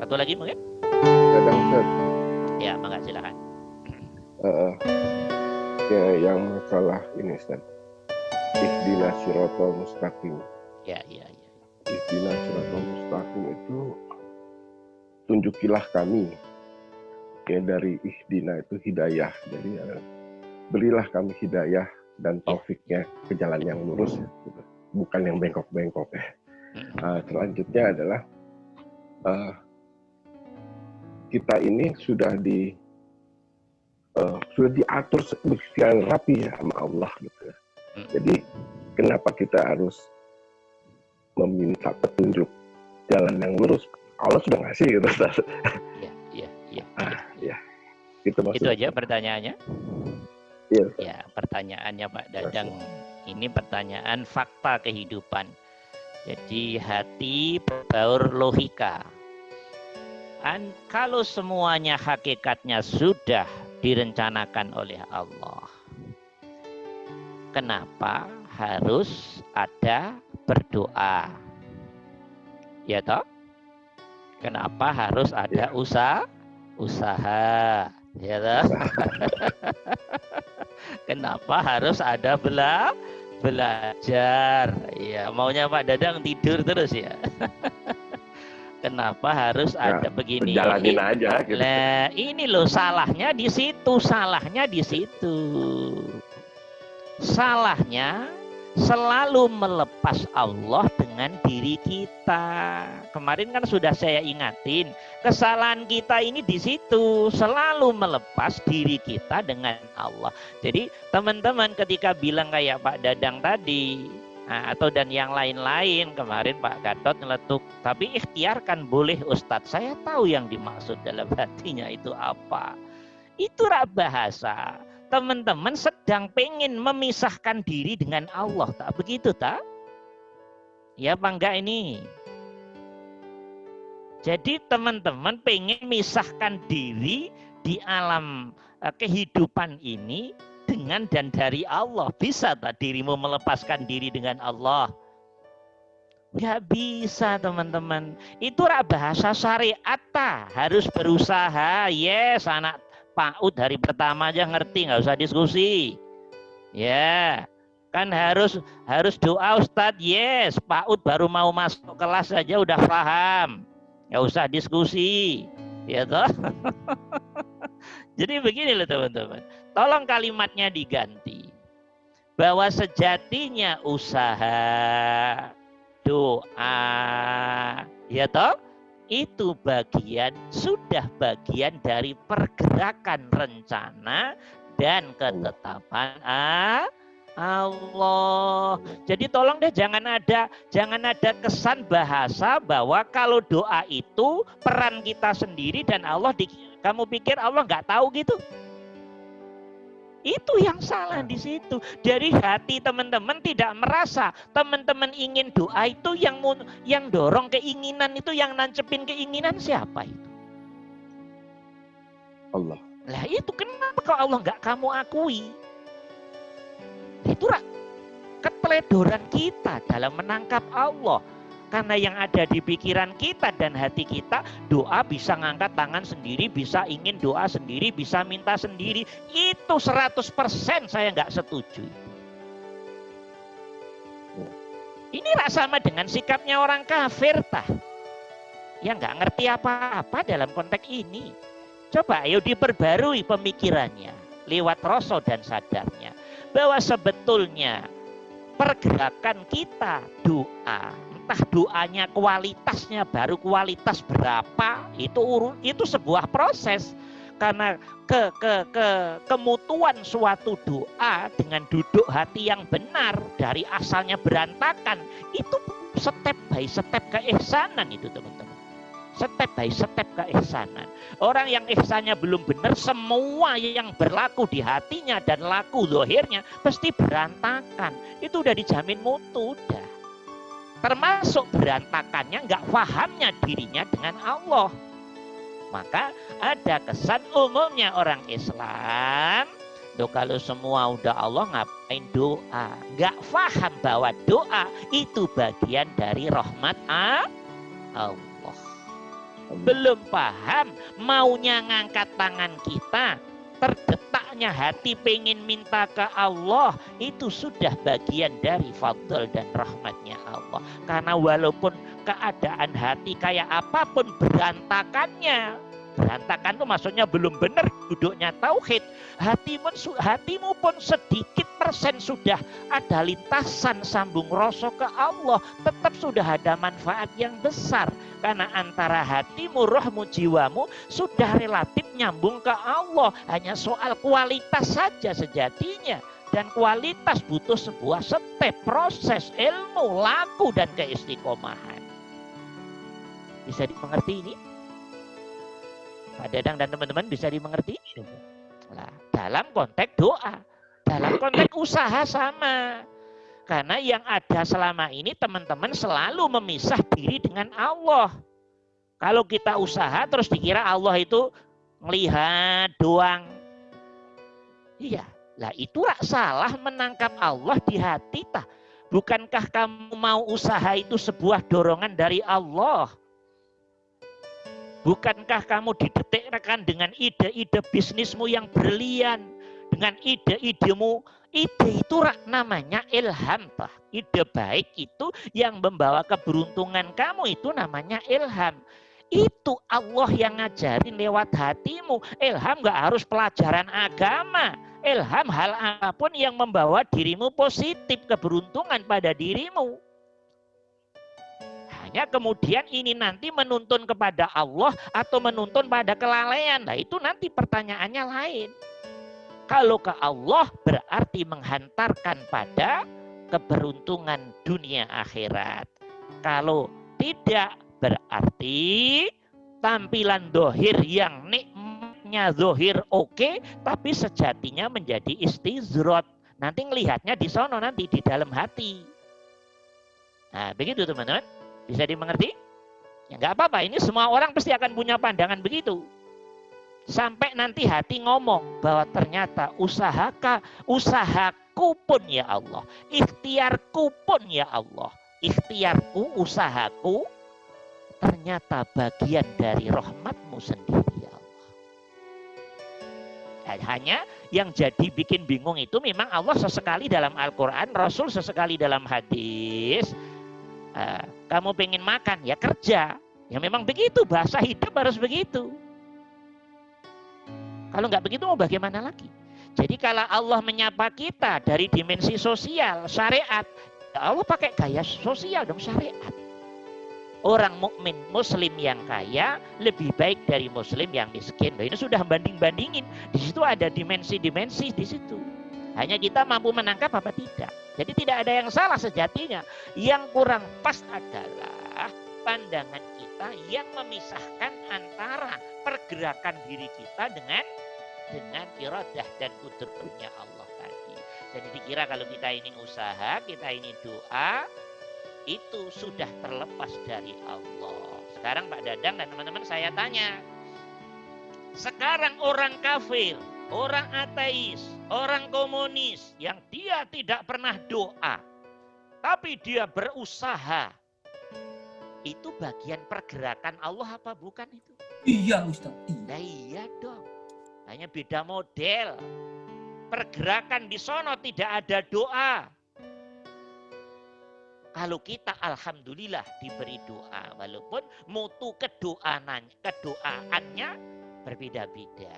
Satu lagi mungkin? Kadang Ustaz. Ya, maka silakan. Ya, yang masalah ini Ustaz. Ihdinas siratal mustaqim. Ya. Ihdinas siratal mustaqim itu tunjukilah kami. Ya, dari ihdina itu hidayah. Jadi berilah kami hidayah dan taufiknya ke jalan yang lurus, bukan yang bengkok-bengkok. Selanjutnya adalah kita ini sudah diatur sekian rapi ya sama Allah gitu ya. Jadi kenapa kita harus meminta petunjuk jalan yang lurus? Allah sudah ngasih gitu. Iya. Itu aja pertanyaannya. Iya. Ya, pertanyaannya Pak Dadang ini pertanyaan fakta kehidupan. Jadi hati berbaur logika. Kalau semuanya hakikatnya sudah direncanakan oleh Allah, kenapa harus ada berdoa? Ya toh? Kenapa harus ada usaha? Ya toh? Kenapa harus ada belajar? Ya, maunya Pak Dadang tidur terus ya. Kenapa harus ada begini? Jalanin aja gitu. Nah, ini loh salahnya di situ, Salahnya selalu melepas Allah dengan diri kita. Kemarin kan sudah saya ingatin, kesalahan kita ini di situ, selalu melepas diri kita dengan Allah. Jadi teman-teman ketika bilang kayak Pak Dadang tadi, atau dan yang lain-lain, kemarin Pak Gatot nyeletuk, tapi ikhtiarkan boleh Ustadz, saya tahu yang dimaksud dalam hatinya itu apa. Itu bahasa. Teman-teman sedang pengen memisahkan diri dengan Allah, tak begitu tak? Ya apa enggak ini? Jadi teman-teman pengen misahkan diri di alam kehidupan ini dengan dan dari Allah. Bisa tak dirimu melepaskan diri dengan Allah? Gak bisa teman-teman. Itu bahasa syariat tak? Harus berusaha. Yes, anak PAUD hari pertama aja ngerti, nggak usah diskusi. Ya, kan harus doa Ustadz. Yes, PAUD baru mau masuk kelas saja udah paham, nggak usah diskusi, ya toh. Jadi begini loh teman-teman, tolong kalimatnya diganti bahwa sejatinya usaha, doa, ya toh, itu sudah bagian dari pergerakan rencana dan ketetapan Allah. Jadi tolong deh jangan ada kesan bahasa bahwa kalau doa itu peran kita sendiri dan Allah kamu pikir Allah nggak tahu gitu? Itu yang salah di situ. Dari hati teman-teman tidak merasa teman-teman ingin doa itu yang dorong keinginan itu, yang nancepin keinginan siapa itu? Allah. Lah itu kenapa kalau Allah nggak kamu akui? Itu keteledoran kita dalam menangkap Allah. Karena yang ada di pikiran kita dan hati kita, doa bisa ngangkat tangan sendiri, bisa ingin doa sendiri, bisa minta sendiri. Itu 100% saya nggak setuju. Ini sama dengan sikapnya orang kafir tah. Yang nggak ngerti apa-apa dalam konteks ini. Coba ayo diperbarui pemikirannya lewat rasa dan sadarnya. Bahwa sebetulnya pergerakan kita doa, entah doanya kualitasnya baru kualitas berapa, itu sebuah proses. Karena kemutuan suatu doa dengan duduk hati yang benar dari asalnya berantakan, itu step by step keihsanan itu teman-teman. Step by step keihsanan. Orang yang ihsannya belum benar, semua yang berlaku di hatinya dan laku zahirnya pasti berantakan. Itu udah dijamin mutu udah. Termasuk berantakannya nggak pahamnya dirinya dengan Allah. Maka ada kesan umumnya orang Islam, kalau semua udah Allah ngapain doa? Nggak paham bahwa doa itu bagian dari rahmat Allah. belum paham, maunya ngangkat tangan kita, terdetaknya hati pengen minta ke Allah, itu sudah bagian dari fadl dan rahmatnya Allah. Karena walaupun keadaan hati kayak apapun berantakannya, berantakan itu maksudnya belum benar duduknya tauhid, hatimu pun sedikit persen sudah ada lintasan sambung rasa ke Allah, tetap sudah ada manfaat yang besar. Karena antara hatimu, rohmu, jiwamu sudah relatif nyambung ke Allah. Hanya soal kualitas saja sejatinya. Dan kualitas butuh sebuah step, proses, ilmu, laku, dan keistiqomahan. Bisa dimengerti ini? Pak Dadang dan teman-teman bisa dimengerti? Nah, dalam konteks doa, dalam konteks usaha sama. Karena yang ada selama ini teman-teman selalu memisah diri dengan Allah. Kalau kita usaha terus dikira Allah itu melihat doang. Iya, lah itu salah menangkap Allah di hati tah. Bukankah kamu mau usaha itu sebuah dorongan dari Allah? Bukankah kamu didetikkan dengan ide-ide bisnismu yang brilian, dengan ide-idemu? Ide itu namanya ilham. Ide baik itu yang membawa keberuntungan kamu itu namanya ilham. Itu Allah yang ngajarin lewat hatimu. Ilham gak harus pelajaran agama. Ilham hal apapun yang membawa dirimu positif, keberuntungan pada dirimu. Hanya kemudian ini nanti menuntun kepada Allah atau menuntun pada kelalaian. Nah itu nanti pertanyaannya lain. Kalau ke Allah berarti menghantarkan pada keberuntungan dunia akhirat. Kalau tidak berarti tampilan dohir yang nikmatnya dohir oke, tapi sejatinya menjadi istizrot. Nanti ngelihatnya di sono nanti di dalam hati. Nah begitu teman-teman. Bisa dimengerti? Ya nggak apa-apa, ini semua orang pasti akan punya pandangan begitu. Sampai nanti hati ngomong bahwa ternyata usahaku pun ya Allah. Ikhtiarku pun ya Allah. Ikhtiarku, usahaku ternyata bagian dari rahmatmu sendiri ya Allah. Hanya yang jadi bikin bingung itu memang Allah sesekali dalam Al-Quran, Rasul sesekali dalam hadis. Kamu pengen makan ya kerja. Ya memang begitu, bahasa hidup harus begitu. Kalau nggak begitu mau bagaimana lagi? Jadi kalau Allah menyapa kita dari dimensi sosial, syariat, Allah pakai gaya sosial dong, syariat. Orang mukmin muslim yang kaya lebih baik dari muslim yang miskin. Nah, ini sudah banding-bandingin. Di situ ada dimensi-dimensi di situ. Hanya kita mampu menangkap apa tidak. Jadi tidak ada yang salah sejatinya. Yang kurang pas adalah pandangan kita yang memisahkan antara pergerakan diri kita dengan iradah dan kudratnya Allah tadi. Jadi dikira kalau kita ini usaha, kita ini doa, itu sudah terlepas dari Allah. Sekarang Pak Dadang dan teman-teman saya tanya. Sekarang orang kafir, orang ateis, orang komunis yang dia tidak pernah doa, tapi dia berusaha. Itu bagian pergerakan Allah apa bukan itu? Iya Ustaz. Nah, iya dong. Hanya beda model. Pergerakan di sono tidak ada doa. Kalau kita alhamdulillah diberi doa, walaupun mutu kedoaannya berbeda-beda.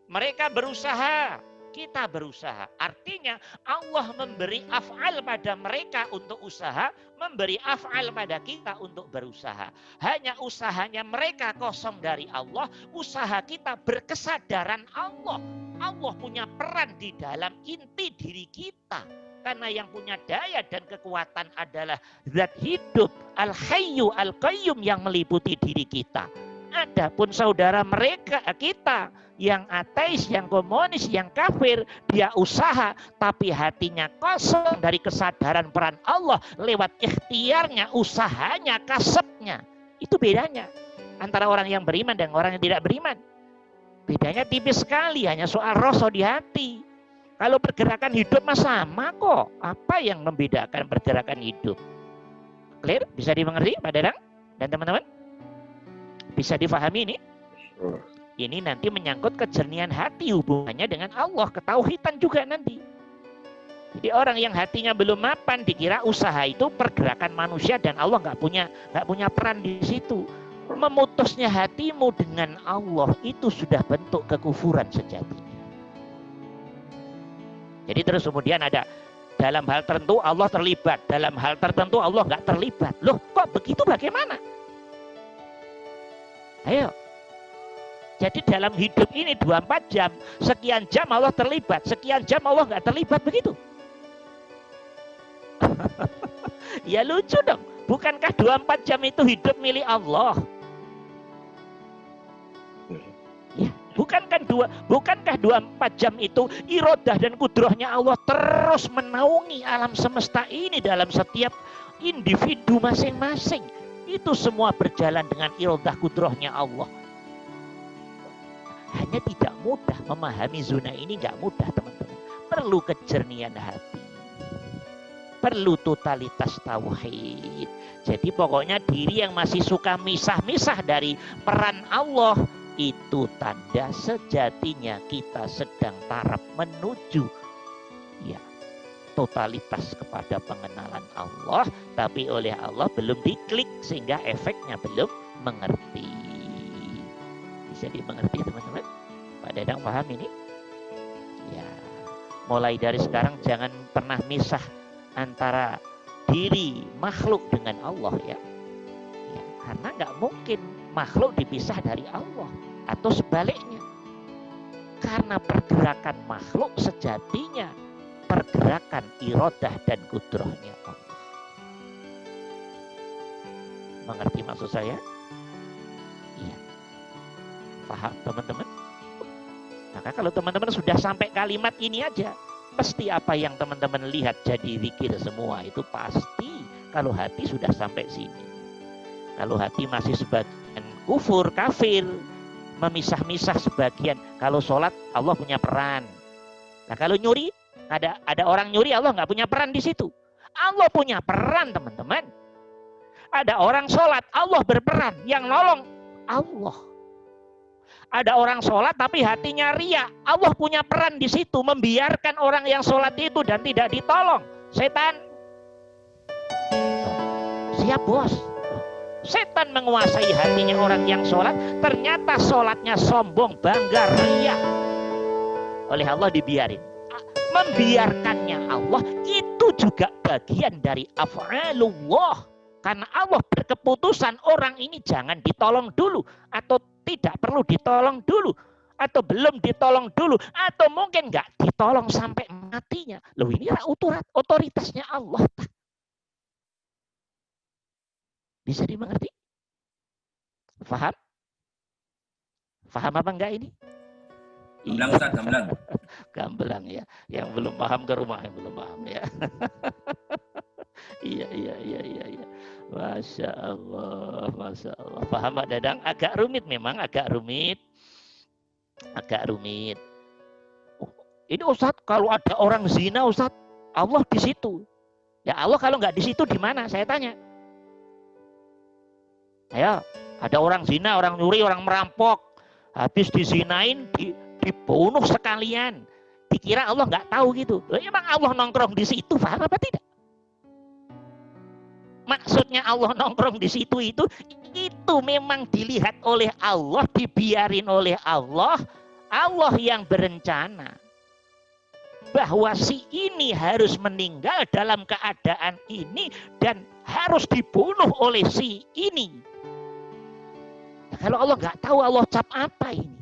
Mereka berusaha, kita berusaha. Artinya Allah memberi af'al pada mereka untuk usaha, memberi af'al pada kita untuk berusaha. Hanya usahanya mereka kosong dari Allah, usaha kita berkesadaran Allah. Allah punya peran di dalam inti diri kita. Karena yang punya daya dan kekuatan adalah zat hidup, al-hayyu, al-qayyum yang meliputi diri kita. Adapun saudara mereka, kita yang ateis, yang komunis, yang kafir, dia usaha tapi hatinya kosong dari kesadaran peran Allah lewat ikhtiarnya, usahanya, kasabnya. Itu bedanya antara orang yang beriman dan orang yang tidak beriman. Bedanya tipis sekali, hanya soal rasa di hati. Kalau pergerakan hidup mah sama kok. Apa yang membedakan pergerakan hidup? Clear? Bisa dimengerti Pak Dadang dan teman-teman? Bisa difahami ini? Oh, Ini nanti menyangkut kejernihan hati, hubungannya dengan Allah, ketauhidan juga nanti. Jadi orang yang hatinya belum mapan dikira usaha itu pergerakan manusia dan Allah nggak punya peran di situ. Memutusnya hatimu dengan Allah itu sudah bentuk kekufuran sejatinya. Jadi terus kemudian ada dalam hal tertentu Allah terlibat, dalam hal tertentu Allah nggak terlibat. Loh kok begitu bagaimana? Ayo. Jadi dalam hidup ini 24 jam, sekian jam Allah terlibat, sekian jam Allah nggak terlibat, begitu. Ya lucu dong. Bukankah 24 jam itu hidup milik Allah? Ya, bukankah 24 jam itu irodah dan kudrohnya Allah terus menaungi alam semesta ini dalam setiap individu masing-masing. Itu semua berjalan dengan irodah kudrohnya Allah. Hanya tidak mudah memahami zona ini, nggak mudah teman-teman. Perlu kejernihan hati, perlu totalitas tauhid. Jadi pokoknya diri yang masih suka misah-misah dari peran Allah, itu tanda sejatinya kita sedang taraf menuju ya totalitas kepada pengenalan Allah, tapi oleh Allah belum diklik sehingga efeknya belum mengerti. Bisa dimengerti teman-teman? Pak Dadang paham ini? Ya, mulai dari sekarang jangan pernah misah antara diri makhluk dengan Allah ya. Ya, karena nggak mungkin makhluk dipisah dari Allah atau sebaliknya. Karena pergerakan makhluk sejatinya pergerakan irodah dan kudrohnya Allah. Mengerti maksud saya? Iya. Paham teman-teman? Maka kalau teman-teman sudah sampai kalimat ini aja, pasti apa yang teman-teman lihat jadi zikir semua itu pasti kalau hati sudah sampai sini. Kalau hati masih sebagian kufur, kafir, memisah-misah sebagian. Kalau sholat Allah punya peran. Nah kalau nyuri, ada orang nyuri Allah nggak punya peran di situ. Allah punya peran teman-teman. Ada orang sholat Allah berperan, yang nolong Allah. Ada orang sholat tapi hatinya ria, Allah punya peran di situ, membiarkan orang yang sholat itu dan tidak ditolong. Setan siap bos. Setan menguasai hatinya orang yang sholat, ternyata sholatnya sombong, bangga, ria. Oleh Allah dibiarin. Membiarkannya Allah itu juga bagian dari af'alullah. Karena Allah berkeputusan orang ini jangan ditolong dulu, atau tidak perlu ditolong dulu, atau belum ditolong dulu, atau mungkin nggak ditolong sampai matinya. Loh ini otoritasnya Allah. Bisa dimengerti? Faham? Faham apa enggak ini? Gamblang Ustaz, gamblang. Gamblang ya. Yang belum paham ke rumah, yang belum paham ya. Iya. Masya Allah. Paham Pak Dadang? Agak rumit memang, agak rumit. Oh, ini Ustadz, kalau ada orang zina Ustadz, Allah di situ. Ya Allah kalau nggak di situ di mana? Saya tanya. Ayo, ada orang zina, orang nyuri, orang merampok, habis dizinain, dibunuh sekalian. Dikira Allah nggak tahu gitu. Emang Allah nongkrong di situ, paham apa tidak? Maksudnya Allah nongkrong di situ itu memang dilihat oleh Allah, dibiarin oleh Allah. Allah yang berencana bahwa si ini harus meninggal dalam keadaan ini dan harus dibunuh oleh si ini. Nah, kalau Allah nggak tahu, Allah cap apa ini?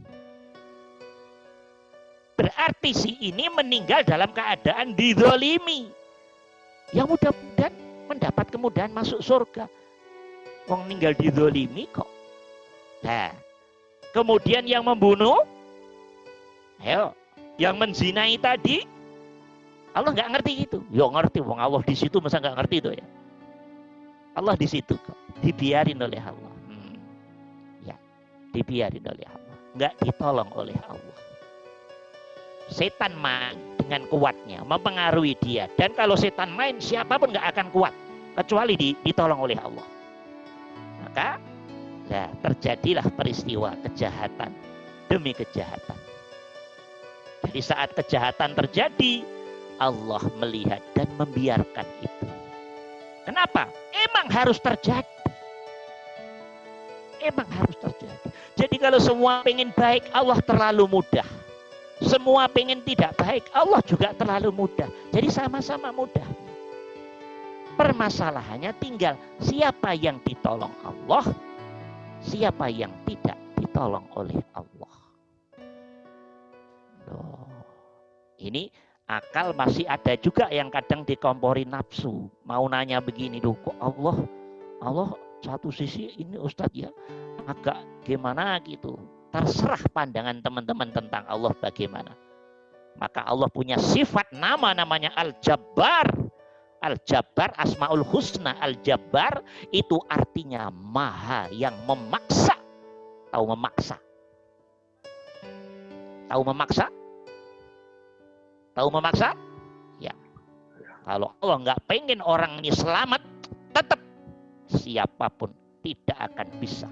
Berarti si ini meninggal dalam keadaan dizalimi. Yang mudah-mudahan mendapat kemudahan masuk surga. Wong meninggal dizalimi kok. Nah, kemudian yang membunuh, ayo, yang menzinai tadi, Allah nggak ngerti gitu. Ya ngerti, wong Allah di situ masa nggak ngerti itu ya. Allah di situ kok, dibiarin oleh Allah. Ya, dibiarin oleh Allah, nggak ditolong oleh Allah. Setan main dengan kuatnya, mempengaruhi dia. Dan kalau setan main, siapapun nggak akan kuat kecuali ditolong oleh Allah. Maka Nah, terjadilah peristiwa kejahatan demi kejahatan. Jadi saat kejahatan terjadi, Allah melihat dan membiarkan itu. Kenapa? Emang harus terjadi. Emang harus terjadi. Jadi kalau semua pengen baik, Allah terlalu mudah. Semua pengen tidak baik, Allah juga terlalu mudah. Jadi sama-sama mudah. Permasalahannya tinggal siapa yang ditolong Allah, siapa yang tidak ditolong oleh Allah. Loh, ini akal masih ada juga yang kadang dikompori nafsu. Mau nanya begini, loh kok Allah satu sisi ini Ustadz ya agak gimana gitu. Terserah pandangan teman-teman tentang Allah bagaimana. Maka Allah punya sifat namanya Al-Jabbar. Al-Jabbar Asmaul Husna. Al-Jabbar itu artinya maha yang memaksa. Tahu memaksa? Tahu memaksa? Tahu memaksa? Ya. Kalau Allah nggak pengen orang ini selamat, tetap siapapun tidak akan bisa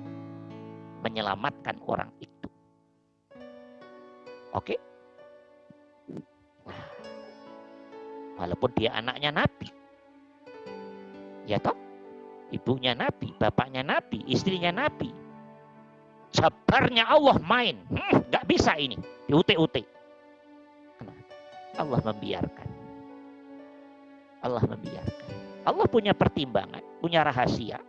menyelamatkan orang itu. Oke? Nah, walaupun dia anaknya Nabi. Ya toh? Ibunya Nabi, bapaknya Nabi, istrinya Nabi. Jabarnya Allah main. Nggak bisa ini. Diute-ute. Kenapa? Allah membiarkan. Allah membiarkan. Allah punya pertimbangan, punya rahasia.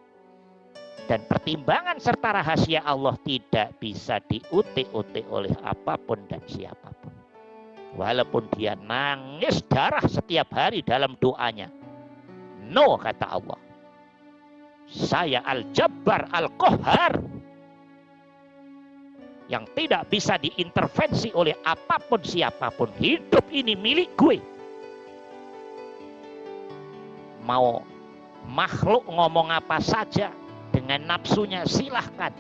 Dan pertimbangan serta rahasia Allah tidak bisa diutik-utik oleh apapun dan siapapun. Walaupun dia nangis darah setiap hari dalam doanya. No, kata Allah. Saya Al-Jabbar Al-Qahhar. Yang tidak bisa diintervensi oleh apapun siapapun. Hidup ini milik gue. Mau makhluk ngomong apa saja dengan nafsunya silahkan.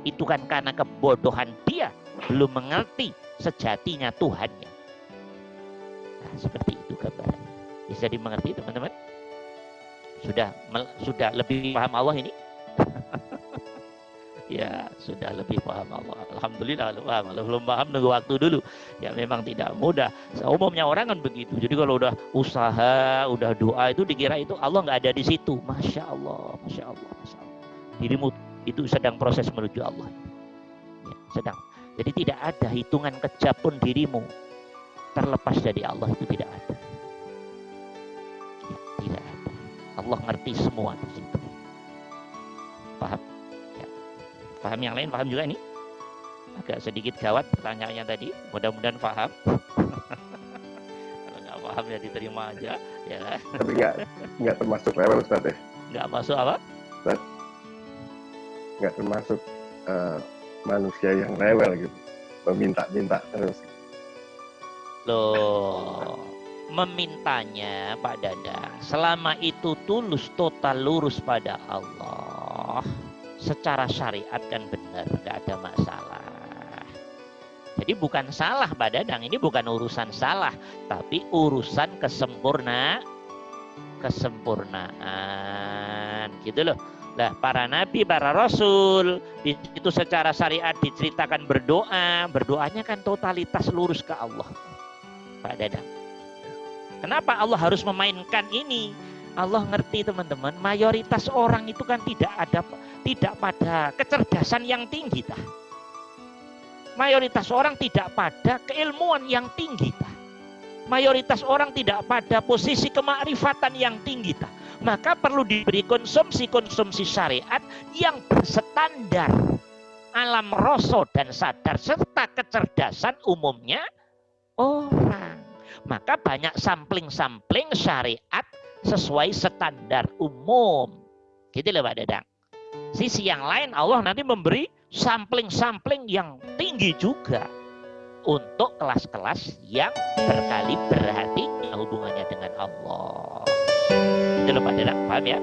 Itu kan karena kebodohan dia belum mengerti sejatinya Tuhannya. Nah, seperti itu gambarannya. Bisa dimengerti teman-teman? Sudah lebih paham Allah ini? Ya, sudah lebih paham Allah. Alhamdulillah paham. Kalau belum paham nunggu waktu dulu. Ya memang tidak mudah. Umumnya orang kan begitu. Jadi kalau udah usaha, udah doa itu dikira itu Allah nggak ada di situ. Masya Allah, Masya Allah, Masya Allah. Dirimu itu sedang proses menuju Allah. Ya, sedang. Jadi tidak ada hitungan kejam pun dirimu terlepas dari Allah itu tidak ada. Ya, tidak ada. Allah ngerti semua di situ. Paham? Ya. Paham yang lain? Paham juga ini? Agak sedikit gawat pertanyaannya tadi. Mudah-mudahan paham. Kalau nggak paham ya diterima aja. Ya. Tapi nggak termasuk rewel Ustaz ya? Nggak masuk apa? Ustaz? Nggak termasuk manusia yang rewel gitu. Meminta-minta terus. Loh, memintanya Pak Dadang selama itu tulus, total, lurus pada Allah, secara syariat kan benar, nggak ada masalah. Jadi bukan salah Pak Dadang, ini bukan urusan salah, tapi urusan kesempurnaan, gitu loh. Nah, para nabi, para rasul itu secara syariat diceritakan berdoa, berdoanya kan totalitas lurus ke Allah. Pak Dadang. Kenapa Allah harus memainkan ini? Allah ngerti teman-teman, mayoritas orang itu kan tidak pada kecerdasan yang tinggi tah. Mayoritas orang tidak pada keilmuan yang tinggi tah. Mayoritas orang tidak pada posisi kemakrifatan yang tinggi tah. Maka perlu diberi konsumsi syariat yang berstandar alam rasa dan sadar serta kecerdasan umumnya orang. Maka banyak sampling-sampling syariat sesuai standar umum. Gitu loh Pak Dadang. Sisi yang lain Allah nanti memberi sampling-sampling yang tinggi juga untuk kelas-kelas yang berkaliber hatinya hubungannya dengan Allah. Itu loh Pak Dadang, paham ya?